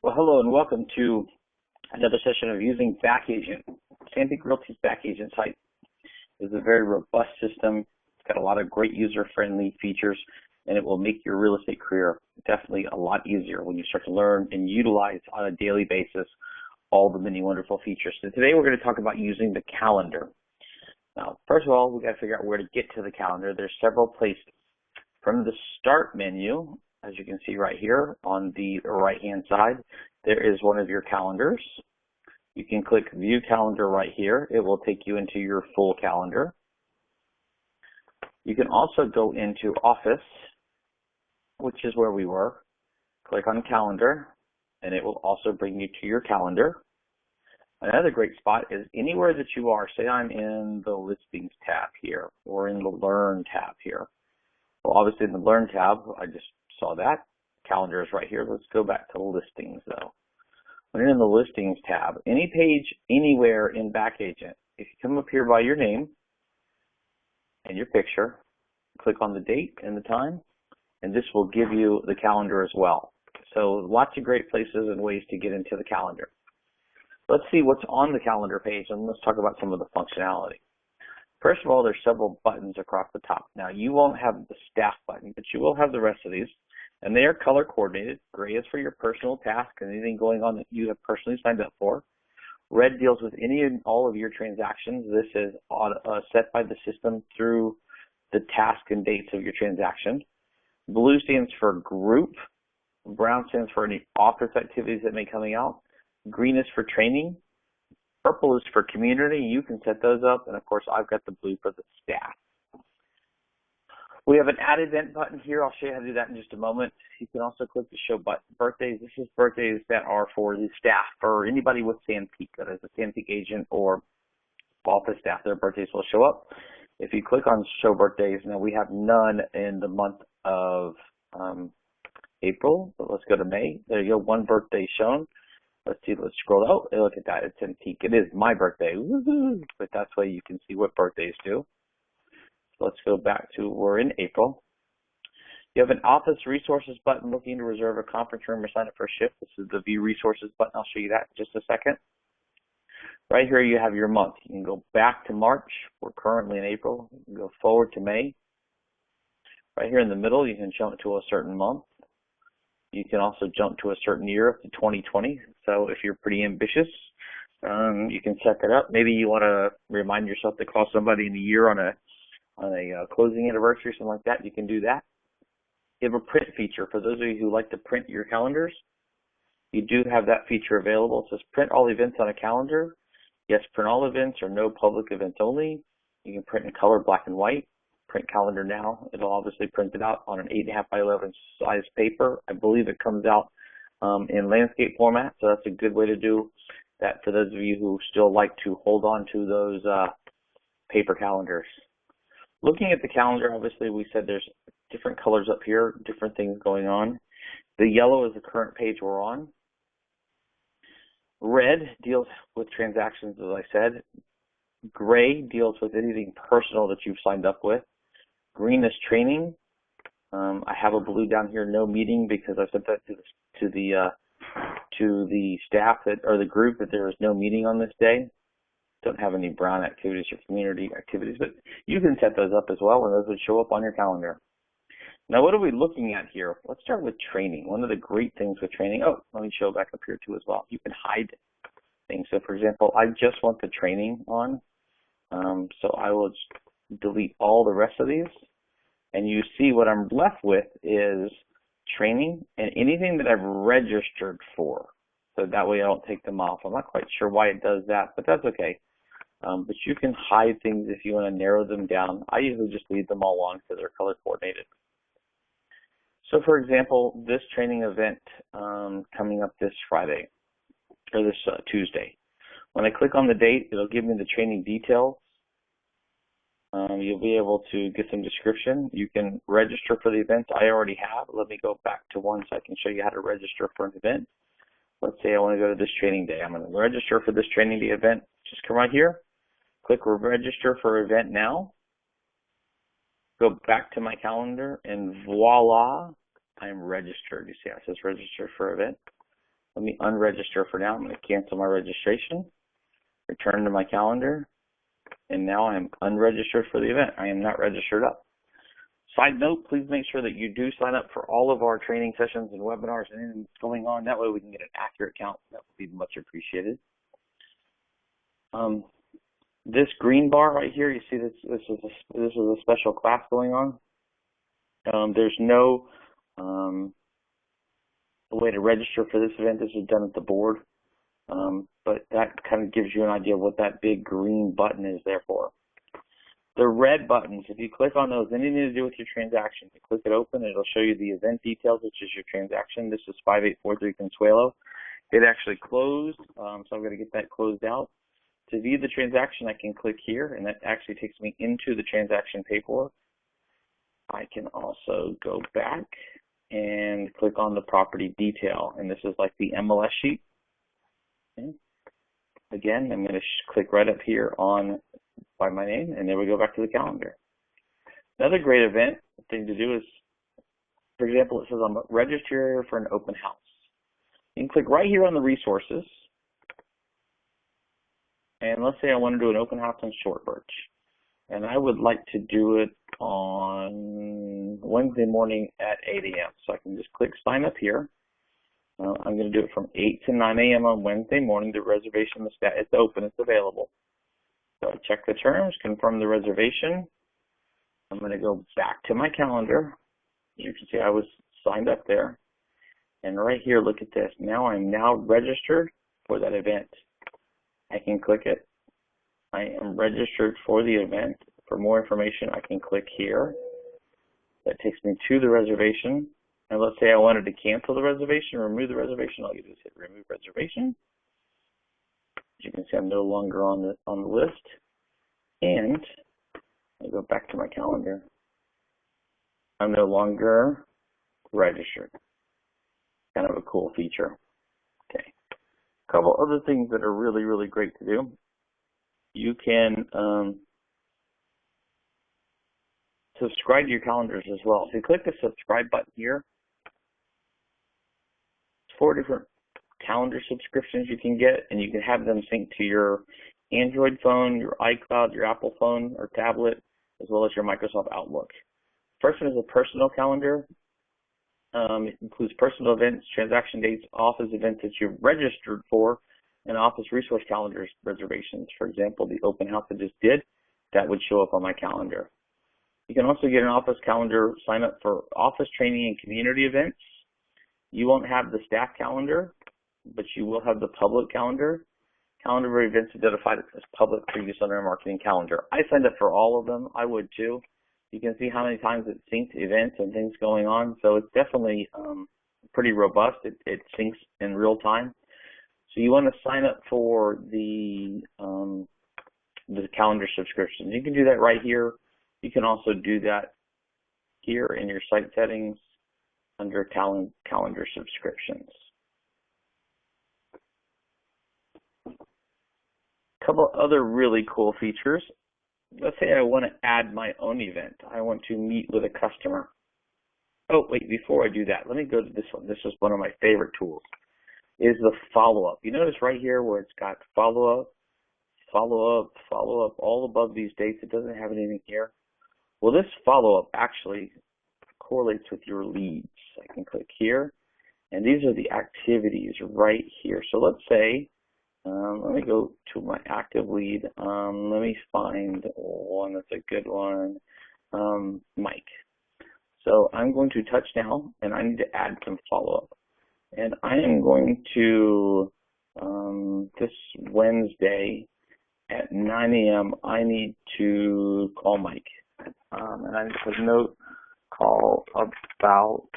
Well, hello and welcome to another session of using Backagent. Sandpeak Realty's Backagent site is a very robust system. It's got a lot of great user-friendly features, and it will make your real estate career definitely a lot easier when you start to learn and utilize on a daily basis all the many wonderful features. So today we're going to talk about using the calendar. Now, first of all, we've got to figure out where to get to the calendar. There's several places. From the Start menu, as you can see right here on the right-hand side, there is one of your calendars. You can click View Calendar right here. It will take you into your full calendar. You can also go into Office, which is where we were. Click on Calendar, and it will also bring you to your calendar. Another great spot is anywhere that you are. Say I'm in the Listings tab here, or in the Learn tab here. Well, obviously in the Learn tab, I just saw that. Calendar is right here. Let's go back to Listings though. When you're in the Listings tab, any page anywhere in Backagent, if you come up here by your name and your picture, click on the date and the time, and this will give you the calendar as well. So lots of great places and ways to get into the calendar. Let's see what's on the calendar page, and let's talk about some of the functionality. First of all, there's several buttons across the top. Now, you won't have the staff button, but you will have the rest of these, and they are color coordinated. Gray is for your personal task and anything going on that you have personally signed up for. Red deals with any and all of your transactions. This is set by the system through the task and dates of your transaction. Blue stands for group. Brown stands for any office activities that may be coming out. Green is for training. Purple is for community. You can set those up. And of course, I've got the blue for the staff. We have an add event button here. I'll show you how to do that in just a moment. You can also click the show button. Birthdays. This is birthdays that are for the staff or anybody with Sandpeak, that is a Sandpeak agent or office staff. Their birthdays will show up. If you click on show birthdays, now we have none in the month of April, but let's go to May. There you go. One birthday shown. Let's see, let's scroll out. Oh, look at that, it's Sandpeak. It is my birthday, woohoo! But that's why you can see what birthdays do. So let's go back to, we're in April. You have an office resources button looking to reserve a conference room or sign up for a shift. This is the view resources button. I'll show you that in just a second. Right here you have your month. You can go back to March. We're currently in April. You can go forward to May. Right here in the middle, you can jump to a certain month. You can also jump to a certain year up to 2020. So if you're pretty ambitious, you can set that up. Maybe you want to remind yourself to call somebody in a year on a closing anniversary, something like that. You can do that. You have a print feature. For those of you who like to print your calendars, you do have that feature available. It says print all events on a calendar. Yes, print all events or no public events only. You can print in color, black and white. Print calendar now. It'll obviously print it out on an 8.5 by 11 size paper. I believe it comes out in landscape format, so that's a good way to do that for those of you who still like to hold on to those paper calendars. Looking at the calendar, obviously we said there's different colors up here, different things going on. The yellow is the current page we're on. Red deals with transactions, as I said. Gray deals with anything personal that you've signed up with. Green is training. I have a blue down here, no meeting, because I sent that to the staff or the group that there is no meeting on this day. Don't have any brown activities or community activities, but you can set those up as well, and those would show up on your calendar. Now, what are we looking at here? Let's start with training. One of the great things with training. Oh, let me show back up here too as well. You can hide things. So, for example, I just want the training on, so I will delete all the rest of these, and you see what I'm left with is training and anything that I've registered for. So that way I don't take them off. I'm not quite sure why it does that, but that's okay. But you can hide things if you want to narrow them down. I usually just leave them all on because they're color coordinated. So for example, this training event coming up this Friday, or this Tuesday. When I click on the date, it'll give me the training details. You'll be able to get some description. You can register for the events I already have. Let me go back to one so I can show you how to register for an event. Let's say I want to go to this training day. I'm going to register for this training day event. Just come right here, click register for event now. Go back to my calendar, and voila, I'm registered. You see how it says register for event. Let me unregister for now. I'm going to cancel my registration, return to my calendar, and now I'm unregistered for the event. I am not registered up. Side note, please make sure that you do sign up for all of our training sessions and webinars and anything that's going on. That way we can get an accurate count. That would be much appreciated. This green bar right here, you see this is a special class going on. There's no way to register for this event. This is done at the board. But that kind of gives you an idea of what that big green button is there for. The red buttons, if you click on those, anything to do with your transaction, you click it open, it'll show you the event details, which is your transaction. This is 5843 Consuelo. It actually closed, so I'm going to get that closed out. To view the transaction, I can click here, and that actually takes me into the transaction paperwork. I can also go back and click on the property detail, and this is like the MLS sheet. Okay. Again, I'm going to click right up here on by my name, and then we go back to the calendar. Another great event thing to do is, for example, it says I'm registered for an open house. You can click right here on the resources, and let's say I want to do an open house on Short Birch, and I would like to do it on Wednesday morning at 8 a.m. So I can just click sign up here. I'm going to do it from 8 to 9 a.m. on Wednesday morning. The reservation is it's open, it's available. So I check the terms, confirm the reservation. I'm going to go back to my calendar. You can see I was signed up there. And right here, look at this. Now I'm registered for that event. I can click it. I am registered for the event. For more information, I can click here. That takes me to the reservation. And let's say I wanted to cancel the reservation, remove the reservation. All you do is hit remove reservation. As you can see, I'm no longer on the list. And I go back to my calendar. I'm no longer registered. Kind of a cool feature. Okay. A couple other things that are really, really great to do. You can subscribe to your calendars as well. If you click the subscribe button here, 4 different calendar subscriptions you can get, and you can have them synced to your Android phone, your iCloud, your Apple phone or tablet, as well as your Microsoft Outlook. First one is a personal calendar. It includes personal events, transaction dates, office events that you've registered for, and office resource calendars reservations. For example, the open house I just did, that would show up on my calendar. You can also get an office calendar, sign up for office training and community events. You won't have the staff calendar, but you will have the public calendar. Calendar for events identified as public for use on our marketing calendar. I signed up for all of them. I would too. You can see how many times it synced events and things going on. So it's definitely pretty robust. It syncs in real time. So you want to sign up for the calendar subscription. You can do that right here. You can also do that here in your site settings under calendar subscriptions. A couple other really cool features. Let's say I want to add my own event. I want to meet with a customer. Oh, wait, before I do that, let me go to this one. This is one of my favorite tools, is the follow-up. You notice right here where it's got follow-up, follow-up, follow-up, all above these dates. It doesn't have anything here. Well, this follow-up actually correlates with your leads. I can click here, and these are the activities right here. So let's say, let me go to my active lead. Let me find one that's a good one, Mike. So I'm going to touch now, and I need to add some follow-up. And I am going to, this Wednesday at 9 a.m., I need to call Mike. And I need to put a note, call about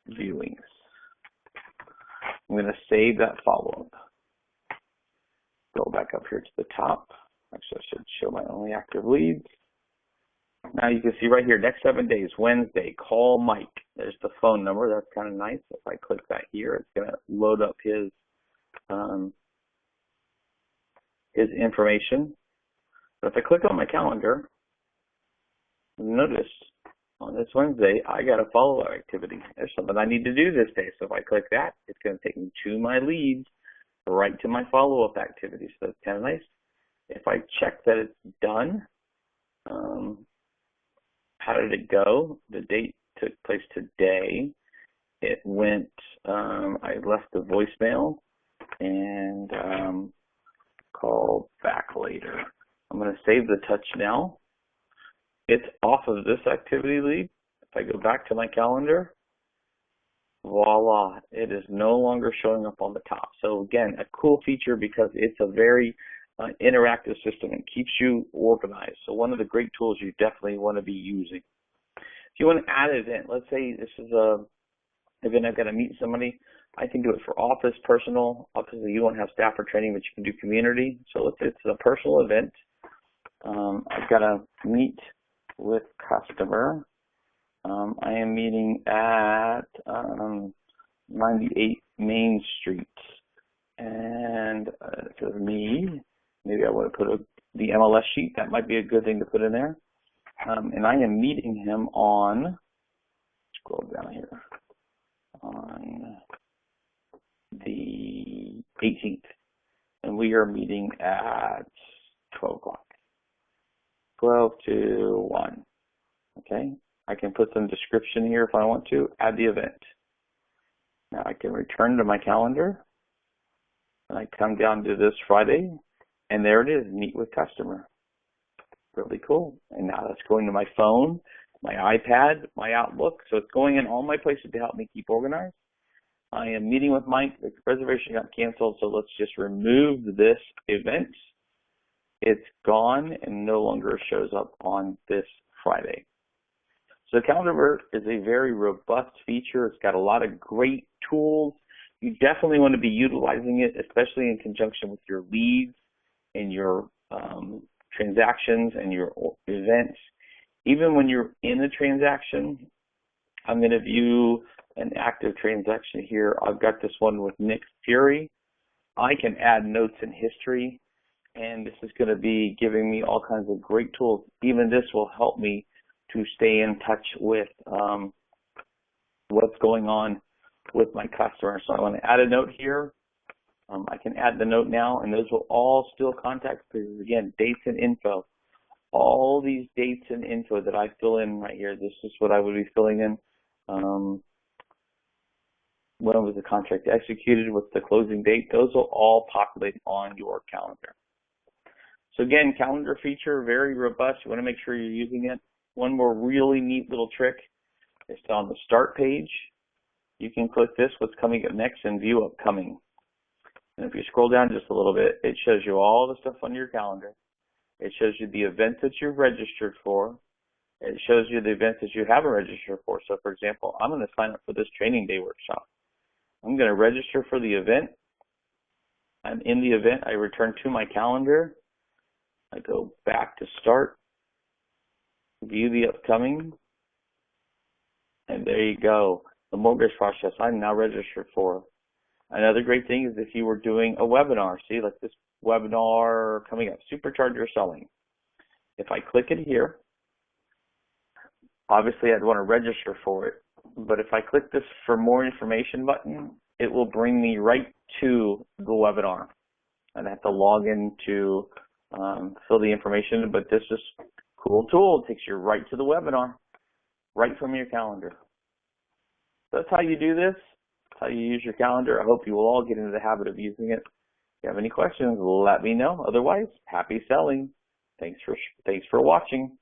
viewings. I'm going to save that follow-up. Go back up here to the top. Actually, I should show my only active leads. Now you can see right here, next 7 days, Wednesday, call Mike. There's the phone number. That's kind of nice. If I click that here, it's going to load up his information. But if I click on my calendar, notice on this Wednesday, I got a follow-up activity. There's something I need to do this day. So if I click that, it's going to take me to my leads, right to my follow-up activity. So that's kind of nice. If I check that it's done, how did it go? The date took place today. It went, I left the voicemail and called back later. I'm going to save the touch now. It's off of this activity lead. If I go back to my calendar, voila, it is no longer showing up on the top. So again, a cool feature because it's a very interactive system and keeps you organized. So one of the great tools you definitely want to be using. If you want to add an event, let's say this is a event I've got to meet somebody, I can do it for office, personal. Obviously, you won't have staff or training, but you can do community. So let's say it's a personal event. I've got to meet with customer. I am meeting at 98 Main Street. And for me, maybe I want to put the MLS sheet. That might be a good thing to put in there. And I am meeting him on, scroll down here, on the 18th. And we are meeting at 12 o'clock. 12 to 1. Okay. I can put some description here if I want to, add the event. Now I can return to my calendar. And I come down to this Friday, and there it is, meet with customer. Really cool. And now that's going to my phone, my iPad, my Outlook. So it's going in all my places to help me keep organized. I am meeting with Mike. The reservation got canceled, so let's just remove this event. It's gone and no longer shows up on this Friday. So Calendar is a very robust feature. It's got a lot of great tools. You definitely want to be utilizing it, especially in conjunction with your leads and your transactions and your events. Even when you're in a transaction, I'm going to view an active transaction here. I've got this one with Nick Fury. I can add notes in history, and this is going to be giving me all kinds of great tools. Even this will help me to stay in touch with what's going on with my customer. So I want to add a note here. I can add the note now, and those will all still contact periods. Again, dates and info. All these dates and info that I fill in right here, this is what I would be filling in. When was the contract executed? What's the closing date? Those will all populate on your calendar. So again, calendar feature, very robust. You want to make sure you're using it. One more really neat little trick is on the start page. You can click this, what's coming up next, and view upcoming. And if you scroll down just a little bit, it shows you all the stuff on your calendar. It shows you the events that you've registered for. It shows you the events that you haven't registered for. So for example, I'm going to sign up for this training day workshop. I'm going to register for the event. And in the event, I return to my calendar. I go back to start, view the upcoming, and there you go. The mortgage process I'm now registered for. Another great thing is if you were doing a webinar, see, like this webinar coming up, Supercharge Your Selling. If I click it here, obviously I'd want to register for it, but if I click this for more information button, it will bring me right to the webinar. I'd have to log in to fill the information, but this is a cool tool. It takes you right to the webinar, right from your calendar. That's how you do this. That's how you use your calendar. I hope you will all get into the habit of using it. If you have any questions, let me know. Otherwise, happy selling. Thanks for watching.